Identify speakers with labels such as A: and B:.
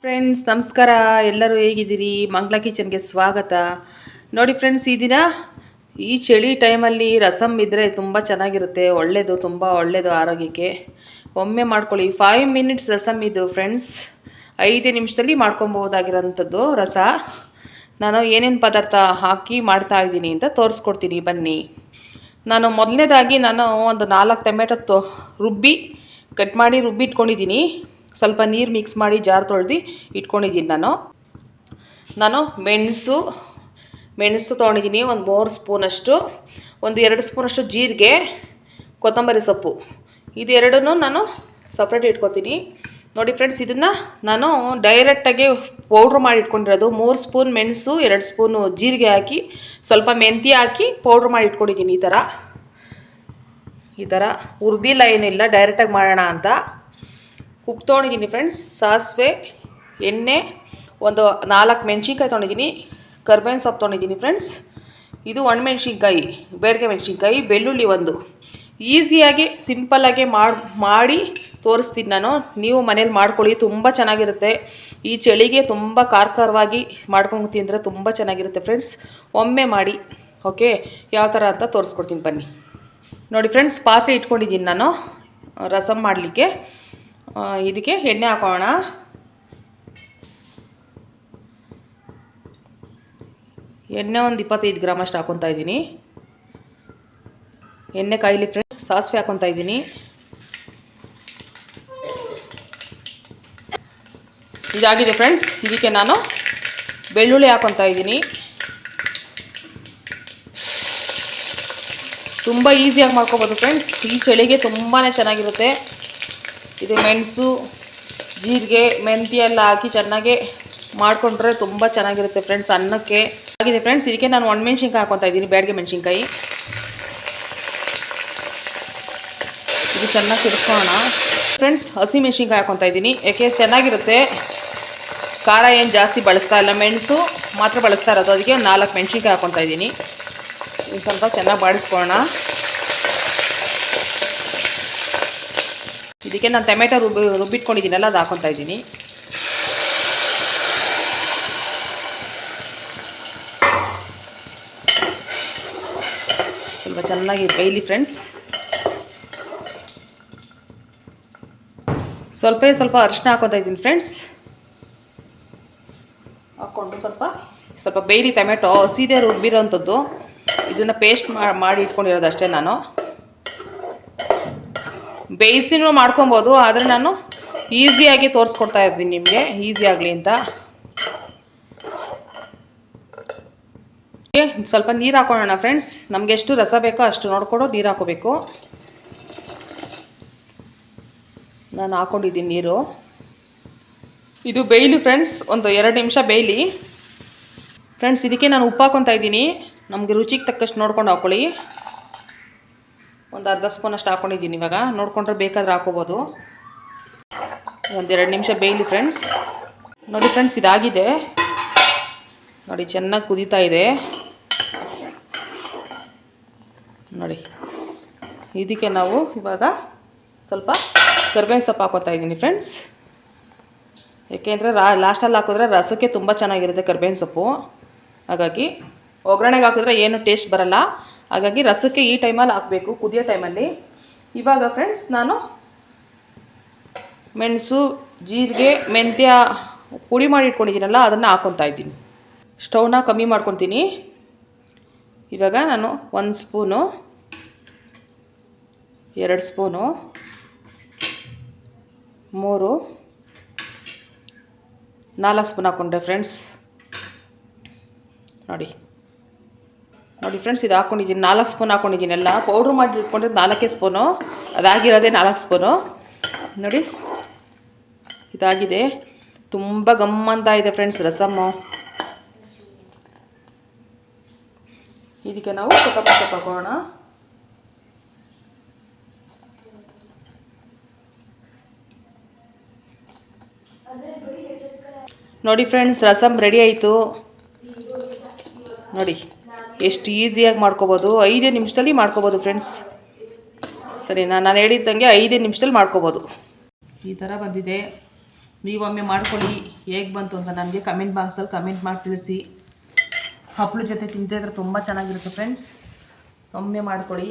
A: Friends ನಮಸ್ಕಾರ. ಎಲ್ಲರೂ ಹೇಗಿದ್ದೀರಿ? ಮಂಗ್ಲಾ ಕಿಚನ್ಗೆ ಸ್ವಾಗತ. ನೋಡಿ ಫ್ರೆಂಡ್ಸ್, ಈ ದಿನ ಈ ಚಳಿ ಟೈಮಲ್ಲಿ ರಸಮ್ ಇದ್ದರೆ ತುಂಬ ಚೆನ್ನಾಗಿರುತ್ತೆ. ಒಳ್ಳೆಯದು, ತುಂಬ ಒಳ್ಳೆಯದು ಆರೋಗ್ಯಕ್ಕೆ. ಒಮ್ಮೆ ಮಾಡ್ಕೊಳ್ಳಿ. 5 ಮಿನಿಟ್ಸ್ ರಸಮ್ ಇದು ಫ್ರೆಂಡ್ಸ್. 5 ನಿಮಿಷದಲ್ಲಿ ಮಾಡ್ಕೊಬೋದಾಗಿರೋಂಥದ್ದು ರಸ. ನಾನು ಏನೇನು ಪದಾರ್ಥ ಹಾಕಿ ಮಾಡ್ತಾ ಇದ್ದೀನಿ ಅಂತ ತೋರಿಸ್ಕೊಡ್ತೀನಿ ಬನ್ನಿ. ನಾನು ಮೊದಲನೇದಾಗಿ ಒಂದು 4 ಟೊಮೆಟೊ ರುಬ್ಬಿ ಕಟ್ ಮಾಡಿ ಇಟ್ಕೊಂಡಿದ್ದೀನಿ. ಸ್ವಲ್ಪ ನೀರು ಮಿಕ್ಸ್ ಮಾಡಿ ಜಾರ್ ತೊಳೆದು ಇಟ್ಕೊಂಡಿದ್ದೀನಿ. ನಾನು ಮೆಣಸು ತೊಗೊಂಡಿದ್ದೀನಿ. ಒಂದು 3 ಸ್ಪೂನಷ್ಟು, ಒಂದು 2 ಸ್ಪೂನಷ್ಟು ಜೀರಿಗೆ, ಕೊತ್ತಂಬರಿ ಸೊಪ್ಪು, ಇದು ಎರಡನ್ನೂ ನಾನು ಸಪ್ರೇಟ್ ಇಟ್ಕೊತೀನಿ. ನೋಡಿ ಫ್ರೆಂಡ್ಸ್, ಇದನ್ನು ನಾನು ಡೈರೆಕ್ಟಾಗಿ ಪೌಡ್ರ್ ಮಾಡಿ ಇಟ್ಕೊಂಡಿರೋದು. 3 ಸ್ಪೂನ್ ಮೆಣಸು, 2 ಸ್ಪೂನು ಜೀರಿಗೆ ಹಾಕಿ ಸ್ವಲ್ಪ ಮೆಂತ್ಯ ಹಾಕಿ ಪೌಡ್ರ್ ಮಾಡಿ ಇಟ್ಕೊಂಡಿದ್ದೀನಿ. ಈ ಥರ ಹುರಿದಿಲ್ಲ, ಏನಿಲ್ಲ, ಡೈರೆಕ್ಟಾಗಿ ಮಾಡೋಣ ಅಂತ. ಉಪ್ಪು ತೊಗೊಂಡಿದ್ದೀನಿ ಫ್ರೆಂಡ್ಸ್, ಸಾಸಿವೆ, ಎಣ್ಣೆ, ಒಂದು 4 ಮೆಣಸಿನ್ಕಾಯಿ ತೊಗೊಂಡಿದ್ದೀನಿ, ಕರ್ಬೇವಿನ ಸೊಪ್ಪು ತೊಗೊಂಡಿದ್ದೀನಿ ಫ್ರೆಂಡ್ಸ್. ಇದು ಒಣಮೆಣ್ಸಿನ್ಕಾಯಿ, ಬೇಡಿಗೆ ಮೆಣಸಿನ್ಕಾಯಿ, ಬೆಳ್ಳುಳ್ಳಿ ಒಂದು. ಈಸಿಯಾಗಿ ಸಿಂಪಲ್ಲಾಗಿ ಮಾಡಿ ತೋರಿಸ್ತೀನಿ ನಾನು. ನೀವು ಮನೇಲಿ ಮಾಡ್ಕೊಳ್ಳಿ, ತುಂಬ ಚೆನ್ನಾಗಿರುತ್ತೆ. ಈ ಚಳಿಗೆ ತುಂಬ ಖಾರವಾಗಿ ಮಾಡ್ಕೊಂಡು ತಿಂದರೆ ತುಂಬ ಚೆನ್ನಾಗಿರುತ್ತೆ ಫ್ರೆಂಡ್ಸ್. ಒಮ್ಮೆ ಮಾಡಿ, ಓಕೆ? ಯಾವ ಥರ ಅಂತ ತೋರಿಸ್ಕೊಡ್ತೀನಿ ಬನ್ನಿ. ನೋಡಿ ಫ್ರೆಂಡ್ಸ್, ಪಾತ್ರೆ ಇಟ್ಕೊಂಡಿದ್ದೀನಿ ನಾನು ರಸಮ್ ಮಾಡಲಿಕ್ಕೆ. ಇದಕ್ಕೆ ಎಣ್ಣೆ ಹಾಕೋಣ. ಎಣ್ಣೆ ಒಂದು 25 ಗ್ರಾಮ್ ಅಷ್ಟು ಹಾಕೊತಾ ಇದ್ದೀನಿ. ಎಣ್ಣೆ ಕಾಯಿಲಿ ಫ್ರೆಂಡ್ಸ್. ಸಾಸಿವೆ ಹಾಕೊತಾ ಇದ್ದೀನಿ. ಇದಾಗಿದೆ ಫ್ರೆಂಡ್ಸ್. ಇದಕ್ಕೆ ನಾನು ಬೆಳ್ಳುಳ್ಳಿ ಹಾಕೊತಾ ಇದ್ದೀನಿ. ತುಂಬ ಈಸಿಯಾಗಿ ಮಾಡ್ಕೊಬೋದು ಫ್ರೆಂಡ್ಸ್. ಈ ಚಳಿಗೆ ತುಂಬಾ ಚೆನ್ನಾಗಿರುತ್ತೆ. ಇದು ಮೆಣಸು, ಜೀರಿಗೆ, ಮೆಂತ್ಯ ಎಲ್ಲ ಹಾಕಿ ಚೆನ್ನಾಗಿ ಮಾಡಿಕೊಂಡ್ರೆ ತುಂಬ ಚೆನ್ನಾಗಿರುತ್ತೆ ಫ್ರೆಂಡ್ಸ್ ಅನ್ನಕ್ಕೆ. ಆಗಿದೆ ಫ್ರೆಂಡ್ಸ್. ಇದಕ್ಕೆ ನಾನು ಒಣಮೆಣ್ಸಿನ್ಕಾಯಿ ಹಾಕೊತಾ ಇದ್ದೀನಿ, ಬೇಡಿಗೆ ಮೆಣಸಿನ್ಕಾಯಿ. ಇದು ಚೆನ್ನಾಗಿ ತಿರ್ಸ್ಕೊಳ್ಳೋಣ ಫ್ರೆಂಡ್ಸ್. ಹಸಿ ಮೆಣಸಿನ್ಕಾಯಿ ಹಾಕೊತಾ ಇದ್ದೀನಿ, ಯಾಕೆ ಚೆನ್ನಾಗಿರುತ್ತೆ. ಖಾರ ಏನು ಜಾಸ್ತಿ ಬಳಸ್ತಾ ಇಲ್ಲ, ಮೆಣಸು ಮಾತ್ರ ಬಳಸ್ತಾ ಇರೋದು. ಅದಕ್ಕೆ ಒಂದು 4 ಮೆಣಸಿನ್ಕಾಯಿ ಹಾಕೊತಾ ಇದ್ದೀನಿ. ಇದು ಸ್ವಲ್ಪ ಚೆನ್ನಾಗಿ ಬಾಡಿಸ್ಕೊಳ್ಳೋಣ. ಇದಕ್ಕೆ ನಾನು ಟೊಮೆಟೊ ರುಬ್ಬಿಟ್ಕೊಂಡಿದ್ದೀನಲ್ಲ, ಅದು ಹಾಕೊತಾ ಇದ್ದೀನಿ. ಸ್ವಲ್ಪ ಚೆನ್ನಾಗಿ ಬೇಯಲಿ ಫ್ರೆಂಡ್ಸ್. ಸ್ವಲ್ಪ ಅರಿಶಿನ ಹಾಕೊತಾ ಇದ್ದೀನಿ ಫ್ರೆಂಡ್ಸ್. ಹಾಕ್ಕೊಂಡು ಸ್ವಲ್ಪ ಬೇಯಲಿ. ಟೊಮೆಟೊ ಹಸಿದೇ ರುಬ್ಬಿರೋಂಥದ್ದು, ಇದನ್ನು ಪೇಸ್ಟ್ ಮಾಡಿ ಇಟ್ಕೊಂಡಿರೋದು ಅಷ್ಟೇ. ನಾನು ಬೇಯಿಸಿನೂ ಮಾಡ್ಕೊಬೋದು, ಆದರೆ ನಾನು ಈಸಿಯಾಗಿ ತೋರಿಸ್ಕೊಡ್ತಾ ಇದ್ದೀನಿ ನಿಮಗೆ, ಈಸಿ ಆಗಲಿ ಅಂತ. ಸ್ವಲ್ಪ ನೀರು ಹಾಕೊಳ್ಳೋಣ ಫ್ರೆಂಡ್ಸ್. ನಮಗೆ ಎಷ್ಟು ರಸ ಬೇಕೋ ಅಷ್ಟು ನೋಡ್ಕೊಂಡು ನೀರು ಹಾಕೋಬೇಕು. ನಾನು ಹಾಕ್ಕೊಂಡಿದ್ದೀನಿ ನೀರು. ಇದು ಬೇಯಲಿ ಫ್ರೆಂಡ್ಸ್, ಒಂದು 2 ನಿಮಿಷ ಬೇಯಲಿ ಫ್ರೆಂಡ್ಸ್. ಇದಕ್ಕೆ ನಾನು ಉಪ್ಪು ಹಾಕೊತಾ ಇದ್ದೀನಿ. ನಮಗೆ ರುಚಿಗೆ ತಕ್ಕಷ್ಟು ನೋಡ್ಕೊಂಡು ಹಾಕ್ಕೊಳ್ಳಿ. ಒಂದು 1/2 ಸ್ಪೂನ್ ಅಷ್ಟು ಹಾಕ್ಕೊಂಡಿದ್ದೀನಿ. ಇವಾಗ ನೋಡಿಕೊಂಡ್ರೆ ಬೇಕಾದ್ರೆ ಹಾಕೋಬೋದು. ಒಂದು 2 ನಿಮಿಷ ಬೇಯಲಿ ಫ್ರೆಂಡ್ಸ್. ನೋಡಿ ಫ್ರೆಂಡ್ಸ್, ಇದಾಗಿದೆ ನೋಡಿ, ಚೆನ್ನಾಗಿ ಕುದೀತಾ ಇದೆ ನೋಡಿ. ಇದಕ್ಕೆ ನಾವು ಇವಾಗ ಸ್ವಲ್ಪ ಕರ್ಬೇವಿನ ಸೊಪ್ಪು ಹಾಕೋತಾ ಇದ್ದೀನಿ ಫ್ರೆಂಡ್ಸ್. ಏಕೆಂದರೆ ಲಾಸ್ಟಲ್ಲಿ ಹಾಕಿದ್ರೆ ರಸಕ್ಕೆ ತುಂಬ ಚೆನ್ನಾಗಿರುತ್ತೆ ಕರ್ಬೇವಿನ ಸೊಪ್ಪು. ಹಾಗಾಗಿ ಒಗ್ಗರಣೆಗೆ ಹಾಕಿದ್ರೆ ಏನು ಟೇಸ್ಟ್ ಬರಲ್ಲ. ಹಾಗಾಗಿ ರಸಕ್ಕೆ ಈ ಟೈಮಲ್ಲಿ ಹಾಕಬೇಕು, ಕುದಿಯೋ ಟೈಮಲ್ಲಿ. ಇವಾಗ ಫ್ರೆಂಡ್ಸ್, ನಾನು ಮೆಣಸು, ಜೀರಿಗೆ, ಮೆಂತ್ಯ ಪುಡಿ ಮಾಡಿ ಇಟ್ಕೊಂಡಿದ್ದೀನಲ್ಲ, ಅದನ್ನು ಹಾಕ್ಕೊತಾ ಇದ್ದೀನಿ. ಸ್ಟವ್ನ ಕಮ್ಮಿ ಮಾಡ್ಕೊತೀನಿ. ಇವಾಗ ನಾನು 1 ಸ್ಪೂನು, 2 ಸ್ಪೂನು, 3, 4 ಸ್ಪೂನ್ ಹಾಕ್ಕೊಂಡೆ ಫ್ರೆಂಡ್ಸ್. ನೋಡಿ ಫ್ರೆಂಡ್ಸ್, ಇದು ಹಾಕ್ಕೊಂಡಿದ್ದೀನಿ. 4 ಸ್ಪೂನ್ ಹಾಕ್ಕೊಂಡಿದ್ದೀನಿ. ಎಲ್ಲ ಪೌಡ್ರ್ ಮಾಡಿ ಇಟ್ಕೊಂಡ್ರೆ 4 ಸ್ಪೂನು, ಅದಾಗಿರೋದೇ 4 ಸ್ಪೂನು. ನೋಡಿ, ಇದಾಗಿದೆ. ತುಂಬ ಗಮ್ಮಂತ ಇದೆ ಫ್ರೆಂಡ್ಸ್ ರಸಮ್ಮು. ಇದಕ್ಕೆ ನಾವು ಸ್ವಲ್ಪ ಹಾಕೋಣ. ನೋಡಿ ಫ್ರೆಂಡ್ಸ್, ರಸಮ್ ರೆಡಿ ಆಯಿತು. ನೋಡಿ ಎಷ್ಟು ಈಸಿಯಾಗಿ ಮಾಡ್ಕೋಬೋದು. 5 ನಿಮಿಷದಲ್ಲಿ ಮಾಡ್ಕೋಬೋದು ಫ್ರೆಂಡ್ಸ್. ಸರಿನಾ? ನಾನು ಹೇಳಿದ್ದಂಗೆ 5 ನಿಮಿಷದಲ್ಲಿ ಮಾಡ್ಕೋಬೋದು. ಈ ಥರ ಬಂದಿದೆ. ನೀವೊಮ್ಮೆ ಮಾಡ್ಕೊಳ್ಳಿ, ಹೇಗೆ ಬಂತು ಅಂತ ನನಗೆ ಕಮೆಂಟ್ ಬಾಕ್ಸಲ್ಲಿ ಕಮೆಂಟ್ ಮಾಡಿ ತಿಳಿಸಿ. ಹಪ್ಪಳ ಜೊತೆ ತಿಂತಿದ್ರೆ ತುಂಬ ಚೆನ್ನಾಗಿರುತ್ತೆ ಫ್ರೆಂಡ್ಸ್. ಒಮ್ಮೆ ಮಾಡ್ಕೊಳ್ಳಿ.